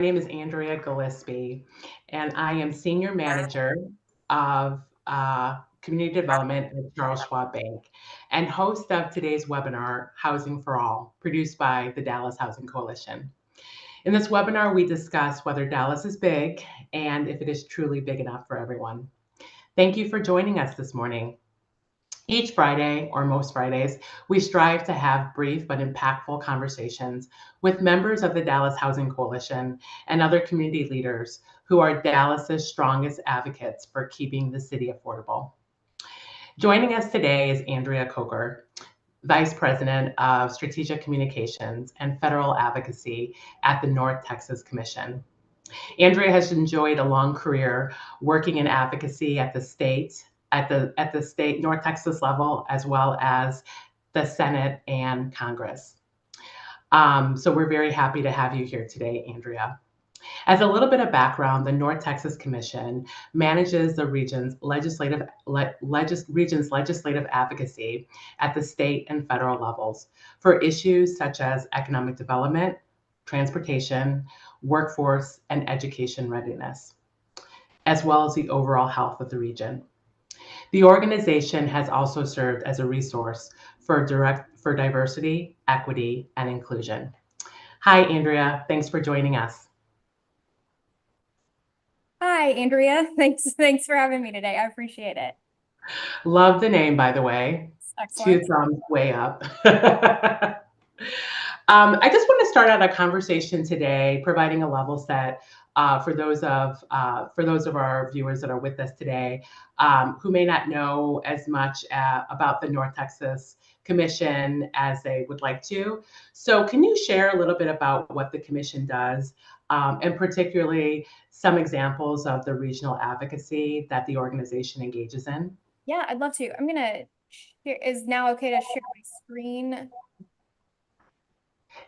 name is Andrea Gillespie, and I am Senior Manager of Community Development at Charles Schwab Bank and host of today's webinar, Housing for All, produced by the Dallas Housing Coalition. In this webinar, we discuss whether Dallas is big and if it is truly big enough for everyone. Thank you for joining us this morning. Each Friday, or most Fridays, we strive to have brief but impactful conversations with members of the Dallas Housing Coalition and other community leaders who are Dallas's strongest advocates for keeping the city affordable. Joining us today is Andrea Coker, Vice President of Strategic Communications and Federal Advocacy at the North Texas Commission. Andrea has enjoyed a long career working in advocacy at the state North Texas level, as well as the Senate and Congress. So we're very happy to have you here today, Andrea. As a little bit of background, the North Texas Commission manages the region's legislative advocacy at the state and federal levels for issues such as economic development, transportation, workforce, and education readiness, as well as the overall health of the region. The organization has also served as a resource for diversity, equity, and inclusion. Hi, Andrea. Thanks for joining us. Hi, Andrea. Thanks for having me today. I appreciate it. Love the name, by the way. Excellent. 2 thumbs way up. I just want to start out a conversation today, providing a level set for those of our viewers that are with us today who may not know as much about the North Texas Commission as they would like to. So, can you share a little bit about what the commission does, and particularly some examples of the regional advocacy that the organization engages in? Yeah, I'd love to. I'm gonna share. Is now okay to share my screen?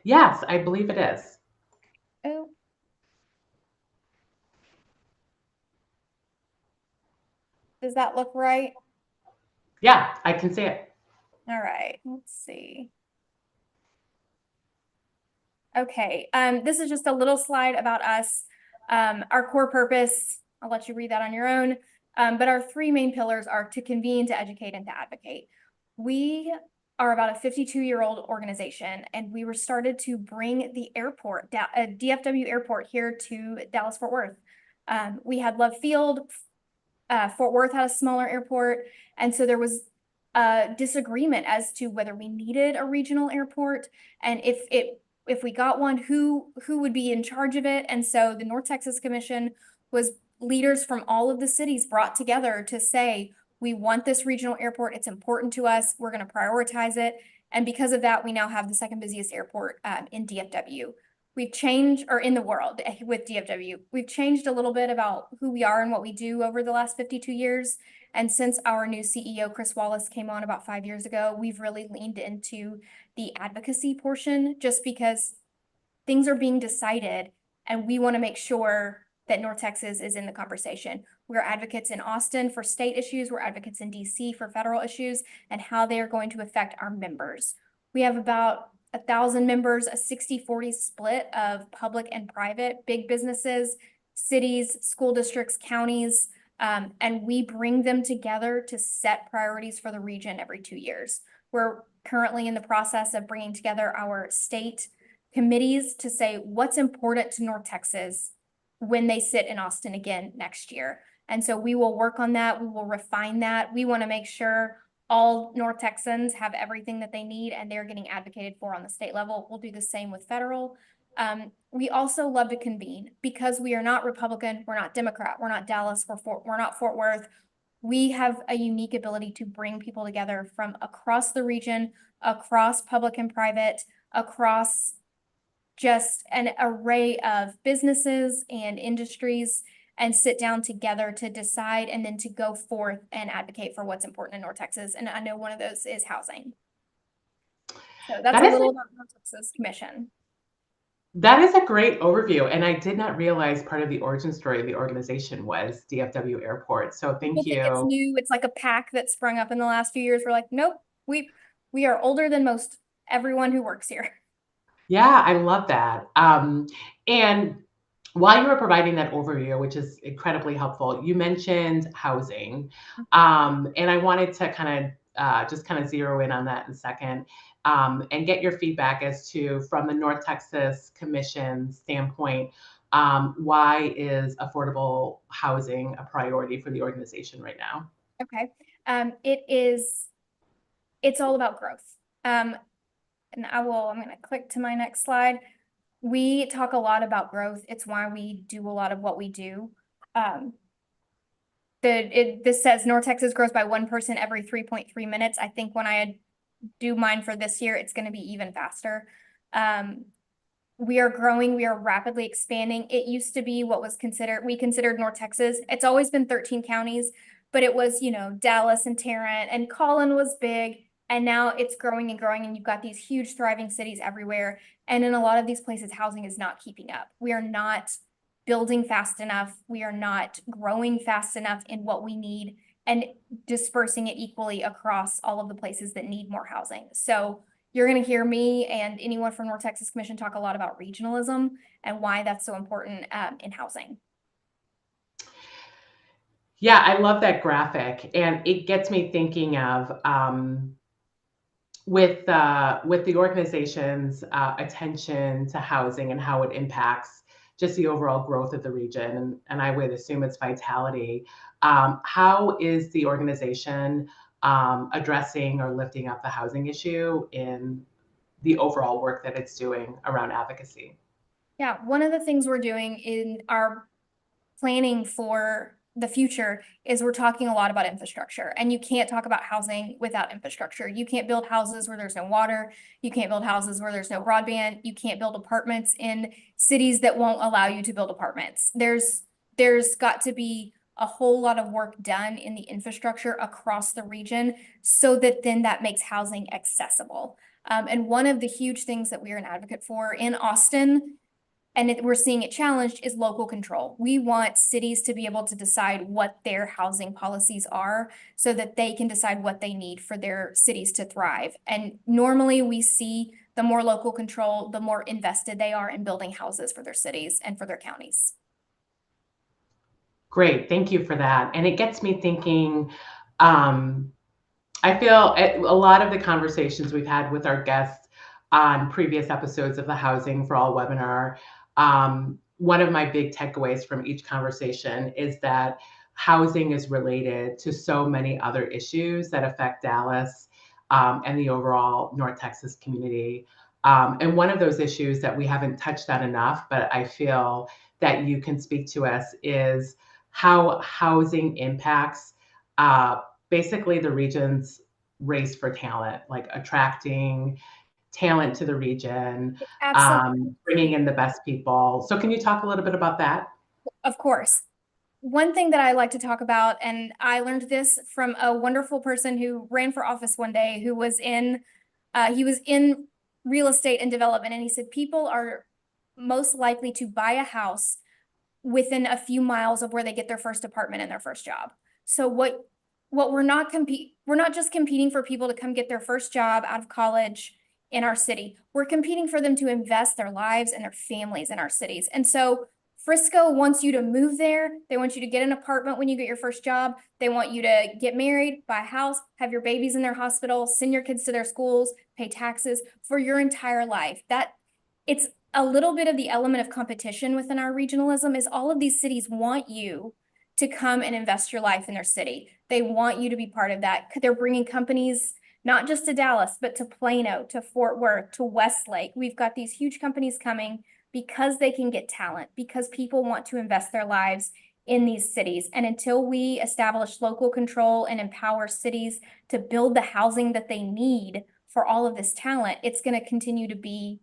Yes, I believe it is. Oh. Does that look right? Yeah, I can see it. All right, let's see. Okay, this is just a little slide about us. Our core purpose, I'll let you read that on your own. But our 3 main pillars are to convene, to educate, and to advocate. We are about a 52-year-old organization, and we were started to bring the airport, DFW airport, here to Dallas-Fort Worth. We had Love Field. Fort Worth had a smaller airport, and so there was a disagreement as to whether we needed a regional airport, and if we got one, who would be in charge of it. And so the North Texas Commission was leaders from all of the cities brought together to say, we want this regional airport. It's important to us. We're going to prioritize it. And because of that, we now have the second busiest airport in DFW. We've changed, or in the world with DFW, we've changed a little bit about who we are and what we do over the last 52 years. And since our new CEO, Chris Wallace, came on about 5 years ago, we've really leaned into the advocacy portion, just because things are being decided and we want to make sure that North Texas is in the conversation. We're advocates in Austin for state issues. We're advocates in DC for federal issues and how they are going to affect our members. We have about 1,000 members, a 60-40 split of public and private, big businesses, cities, school districts, counties, and we bring them together to set priorities for the region every 2 years. We're currently in the process of bringing together our state committees to say what's important to North Texas when they sit in Austin again next year. And so we will work on that. We will refine that. We want to make sure all North Texans have everything that they need and they're getting advocated for on the state level. We'll do the same with federal. We also love to convene because we are not Republican, we're not Democrat, we're not Dallas, we're not Fort Worth. We have a unique ability to bring people together from across the region, across public and private, across just an array of businesses and industries, and sit down together to decide and then to go forth and advocate for what's important in North Texas. And I know one of those is housing. So that's a little about North Texas Commission. That is a great overview, and I did not realize part of the origin story of the organization was DFW Airport. So thank People think it's you. new. It's like a pack that sprung up in the last few years. We're like, nope, we are older than most everyone who works here. Yeah, I love that. And While you were providing that overview, which is incredibly helpful, you mentioned housing. And I wanted to kind of just kind of zero in on that in a second, and get your feedback as to, from the North Texas Commission standpoint, why is affordable housing a priority for the organization right now? Okay. It's all about growth. And I'm going to click to my next slide. We talk a lot about growth. It's why we do a lot of what we do. This says North Texas grows by one person every 3.3 minutes. I think when I do mine for this year, it's going to be even faster. We are growing, we are rapidly expanding. It used to be we considered North Texas. It's always been 13 counties, but it was, Dallas and Tarrant, and Collin was big. And now it's growing and growing, and you've got these huge thriving cities everywhere. And in a lot of these places, housing is not keeping up. We are not building fast enough. We are not growing fast enough in what we need and dispersing it equally across all of the places that need more housing. So you're going to hear me and anyone from North Texas Commission talk a lot about regionalism and why that's so important in housing. Yeah, I love that graphic, and it gets me thinking of, with the organization's attention to housing and how it impacts just the overall growth of the region, and I would assume its vitality. How is the organization addressing or lifting up the housing issue in the overall work that it's doing around advocacy? Yeah, one of the things we're doing in our planning for the future is we're talking a lot about infrastructure, and you can't talk about housing without infrastructure. You can't build houses where there's no water. You can't build houses where there's no broadband. You can't build apartments in cities that won't allow you to build apartments. There's got to be a whole lot of work done in the infrastructure across the region so that then that makes housing accessible. And one of the huge things that we are an advocate for in Austin, and we're seeing it challenged, is local control. We want cities to be able to decide what their housing policies are so that they can decide what they need for their cities to thrive. And normally we see the more local control, the more invested they are in building houses for their cities and for their counties. Great, thank you for that. And it gets me thinking. I feel a lot of the conversations we've had with our guests on previous episodes of the Housing for All webinar, one of my big takeaways from each conversation is that housing is related to so many other issues that affect Dallas, and the overall North Texas community. And one of those issues that we haven't touched on enough, but I feel that you can speak to us, is how housing impacts basically the region's race for talent, like attracting talent to the region, Absolutely. bringing in the best people. So can you talk a little bit about that? Of course. One thing that I like to talk about, and I learned this from a wonderful person who ran for office one day, who was he was in real estate and development, and he said people are most likely to buy a house within a few miles of where they get their first apartment and their first job. So we're not just competing for people to come get their first job out of college in our city. We're competing for them to invest their lives and their families in our cities. And so Frisco wants you to move there. They want you to get an apartment when you get your first job. They want you to get married, buy a house, have your babies in their hospital, send your kids to their schools, pay taxes for your entire life. It's a little bit of the element of competition within our regionalism is all of these cities want you to come and invest your life in their city. They want you to be part of that. They're bringing companies not just to Dallas, but to Plano, to Fort Worth, to Westlake. We've got these huge companies coming because they can get talent, because people want to invest their lives in these cities. And until we establish local control and empower cities to build the housing that they need for all of this talent, it's going to continue to be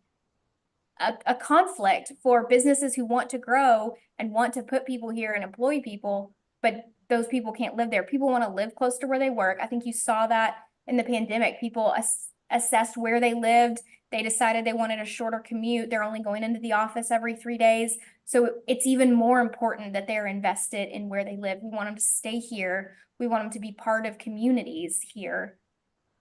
a conflict for businesses who want to grow and want to put people here and employ people, but those people can't live there. People want to live close to where they work. I think you saw that in the pandemic. People assessed where they lived. They decided they wanted a shorter commute. They're only going into the office every 3 days. So it's even more important that they're invested in where they live. We want them to stay here. We want them to be part of communities here.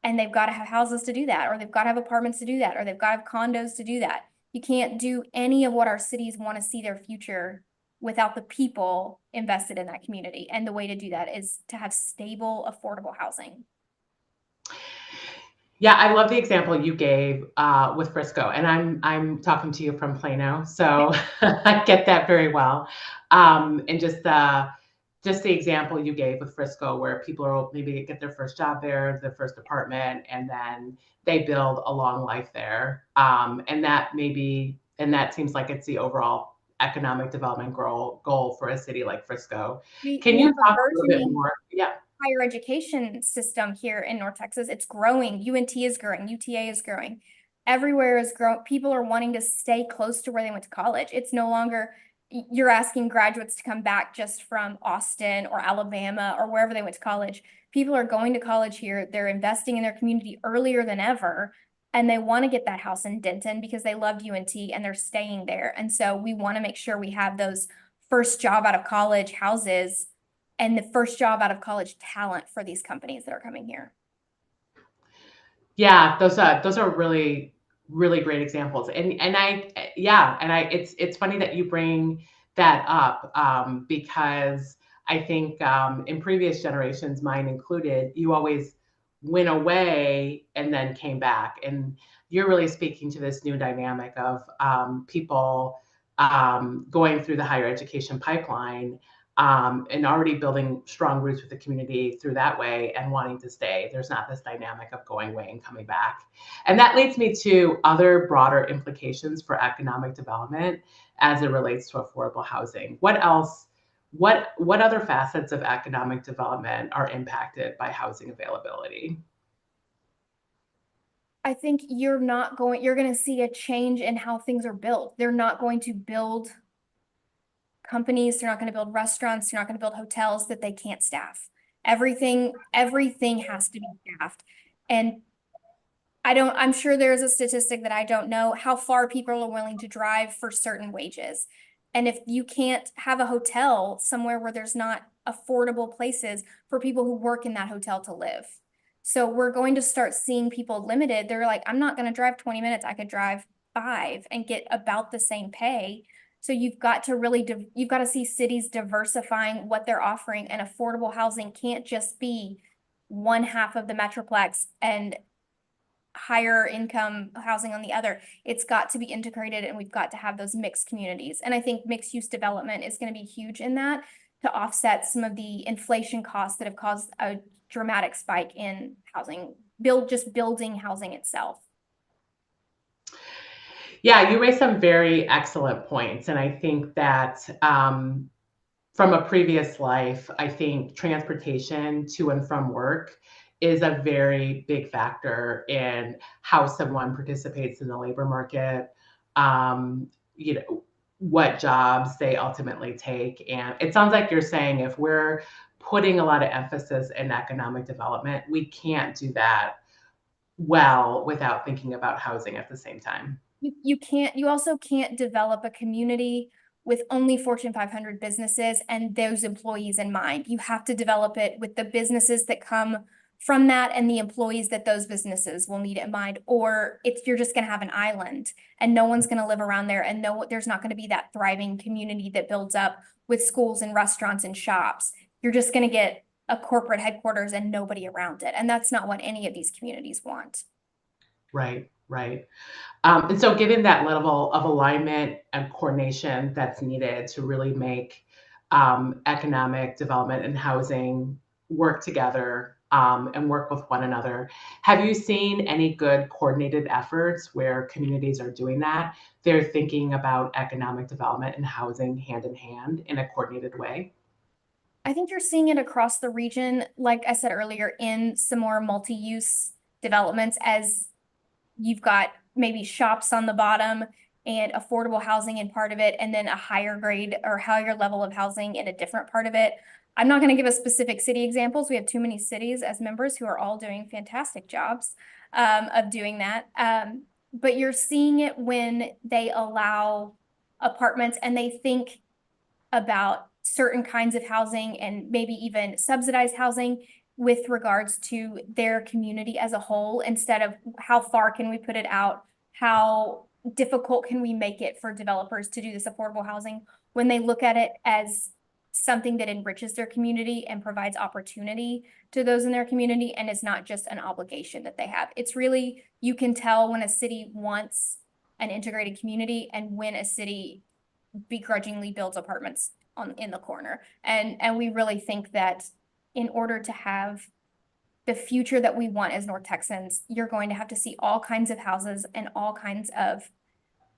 And they've got to have houses to do that, or they've got to have apartments to do that, or they've got to have condos to do that. You can't do any of what our cities want to see their future without the people invested in that community. And the way to do that is to have stable, affordable housing. Yeah, I love the example you gave with Frisco, and I'm talking to you from Plano, so I get that very well. And just the example you gave with Frisco, where people are maybe get their first job there, their first apartment, and then they build a long life there. And that seems like it's the overall economic development goal for a city like Frisco. Can We you have a talk a little bit burgeoning more? Yeah. higher education system here in North Texas. It's growing. UNT is growing. UTA is growing. Everywhere is growing. People are wanting to stay close to where they went to college. It's no longer you're asking graduates to come back just from Austin or Alabama or wherever they went to college. People are going to college here. They're investing in their community earlier than ever. And they want to get that house in Denton because they loved UNT and they're staying there. And so we want to make sure we have those first job out of college houses and the first job out of college talent for these companies that are coming here. Yeah, those are really really great examples. And I yeah, and I it's funny that you bring that up because I think in previous generations, mine included, you always went away and then came back. And you're really speaking to this new dynamic of people going through the higher education pipeline and already building strong roots with the community through that way and wanting to stay. There's not this dynamic of going away and coming back. And that leads me to other broader implications for economic development as it relates to affordable housing. What else? What other facets of economic development are impacted by housing availability? I think you're going to see a change in how things are built. They're not going to build companies, they're not going to build restaurants, they're not going to build hotels that they can't staff. Everything has to be staffed. And I'm sure there's a statistic that I don't know how far people are willing to drive for certain wages. And if you can't have a hotel somewhere where there's not affordable places for people who work in that hotel to live. So we're going to start seeing people limited. They're like, I'm not going to drive 20 minutes. I could drive 5 and get about the same pay. So you've got to you've got to see cities diversifying what they're offering, and affordable housing can't just be one half of the metroplex and higher income housing on the other. It's got to be integrated, and we've got to have those mixed communities. And I think mixed use development is going to be huge in that to offset some of the inflation costs that have caused a dramatic spike in housing, just building housing itself. Yeah, you raised some very excellent points. And I think that from a previous life, I think transportation to and from work is a very big factor in how someone participates in the labor market, you know, what jobs they ultimately take. And it sounds like you're saying if we're putting a lot of emphasis in economic development, we can't do that well without thinking about housing at the same time. You also can't develop a community with only Fortune 500 businesses and those employees in mind. You have to develop it with the businesses that come from that and the employees that those businesses will need in mind, or you're just going to have an island and no one's going to live around there, and there's not going to be that thriving community that builds up with schools and restaurants and shops. You're just going to get a corporate headquarters and nobody around it. And that's not what any of these communities want. Right, right. And so, given that level of alignment and coordination that's needed to really make economic development and housing work together and work with one another, have you seen any good coordinated efforts where communities are doing that? They're thinking about economic development and housing hand in hand in a coordinated way? I think you're seeing it across the region, like I said earlier, in some more multi-use developments, as you've got maybe shops on the bottom and affordable housing in part of it, and then a higher grade or higher level of housing in a different part of it. I'm not going to give a specific city examples. We have too many cities as members who are all doing fantastic jobs of doing that. But you're seeing it when they allow apartments and they think about certain kinds of housing and maybe even subsidized housing with regards to their community as a whole, instead of how far can we put it out, how difficult can we make it for developers to do this affordable housing when they look at it as something that enriches their community and provides opportunity to those in their community, and is not just an obligation that they have. It's really, you can tell when a city wants an integrated community and when a city begrudgingly builds apartments in the corner. And we really think that in order to have the future that we want as North Texans, you're going to have to see all kinds of houses and all kinds of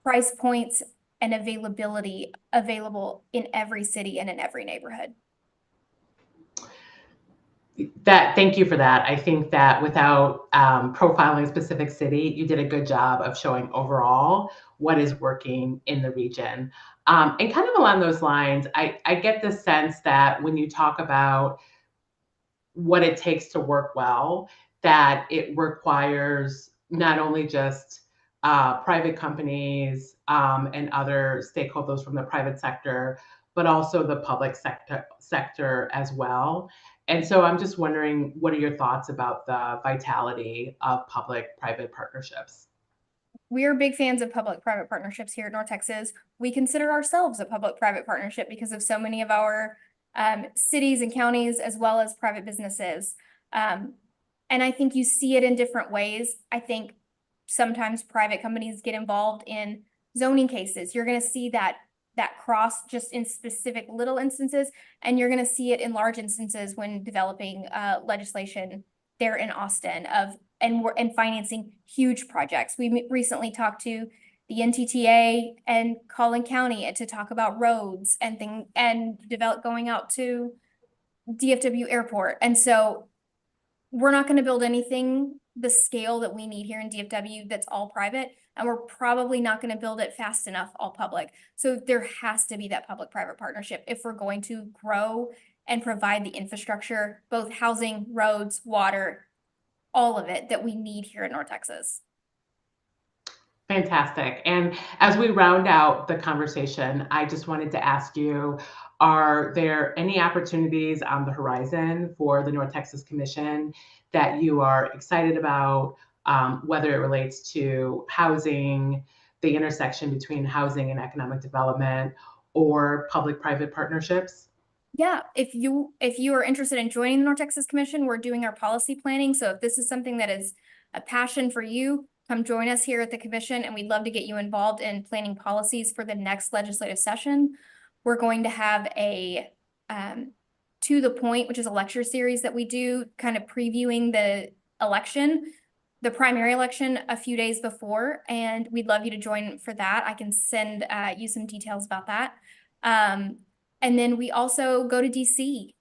price points and availability available in every city and in every neighborhood. Thank you for that. I think that without profiling a specific city, you did a good job of showing overall what is working in the region. And kind of along those lines, I get the sense that when you talk about what it takes to work well, that it requires not only just private companies and other stakeholders from the private sector, but also the public sector as well. And so I'm just wondering, what are your thoughts about the vitality of public-private partnerships? We are big fans of public-private partnerships here at North Texas. We consider ourselves a public-private partnership because of so many of our cities and counties, as well as private businesses. And I think you see it in different ways. I think sometimes private companies get involved in zoning cases. You're going to see that cross just in specific little instances, and you're going to see it in large instances when developing legislation there in Austin and financing huge projects. We recently talked to the NTTA and Collin County to talk about roads and going out to DFW Airport. And so we're not going to build anything the scale that we need here in DFW that's all private, and we're probably not going to build it fast enough all public. So there has to be that public-private partnership if we're going to grow and provide the infrastructure, both housing, roads, water, all of it that we need here in North Texas. Fantastic. And as we round out the conversation, I just wanted to ask you, are there any opportunities on the horizon for the North Texas Commission that you are excited about, whether it relates to housing, the intersection between housing and economic development, or public-private partnerships? Yeah, if you are interested in joining the North Texas Commission, we're doing our policy planning. So if this is something that is a passion for you, come join us here at the commission, and we'd love to get you involved in planning policies for the next legislative session. We're going to have a To the Point, which is a lecture series that we do, kind of previewing the primary election a few days before, and we'd love you to join for that. I can send you some details about that. And then we also go to DC.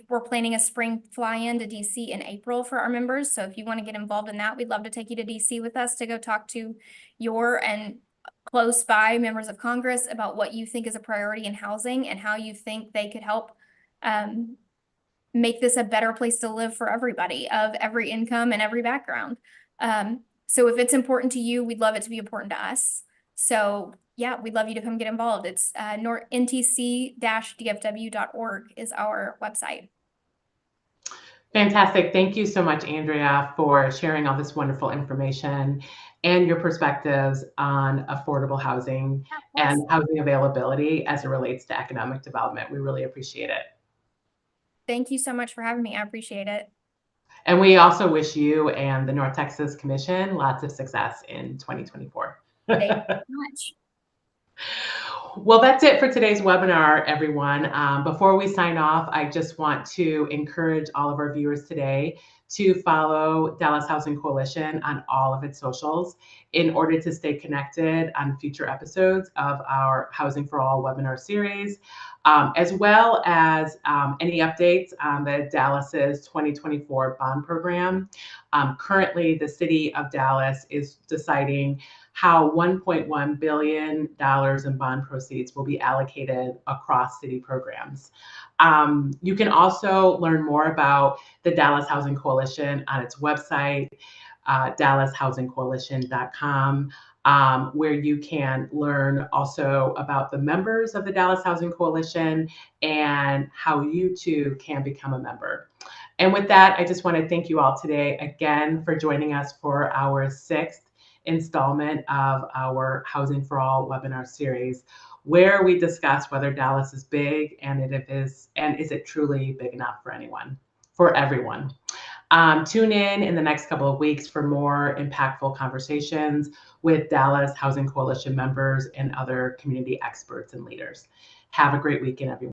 We're planning a spring fly-in to DC in April for our members. So if you want to get involved in that, we'd love to take you to DC with us to go talk to your and close by members of Congress about what you think is a priority in housing and how you think they could help make this a better place to live for everybody of every income and every background. So if it's important to you, we'd love it to be important to us. So yeah, we'd love you to come get involved. It's ntc-dfw.org is our website. Fantastic. Thank you so much, Andrea, for sharing all this wonderful information and your perspectives on affordable housing and housing availability as it relates to economic development. We really appreciate it. Thank you so much for having me. I appreciate it. And we also wish you and the North Texas Commission lots of success in 2024. Thank you so much. Well, that's it for today's webinar, everyone. Before we sign off, I just want to encourage all of our viewers today to follow Dallas Housing Coalition on all of its socials in order to stay connected on future episodes of our Housing for All webinar series, as well as any updates on the Dallas's 2024 bond program. Currently, the city of Dallas is deciding how $1.1 billion in bond proceeds will be allocated across city programs. You can also learn more about the Dallas Housing Coalition on its website, dallashousingcoalition.com, where you can learn also about the members of the Dallas Housing Coalition and how you too can become a member. And with that, I just want to thank you all today again for joining us for our 6th installment of our Housing for All webinar series, where we discuss whether Dallas is big and is it truly big enough for everyone. Tune in the next couple of weeks for more impactful conversations with Dallas Housing Coalition members and other community experts and leaders. Have a great weekend, everyone.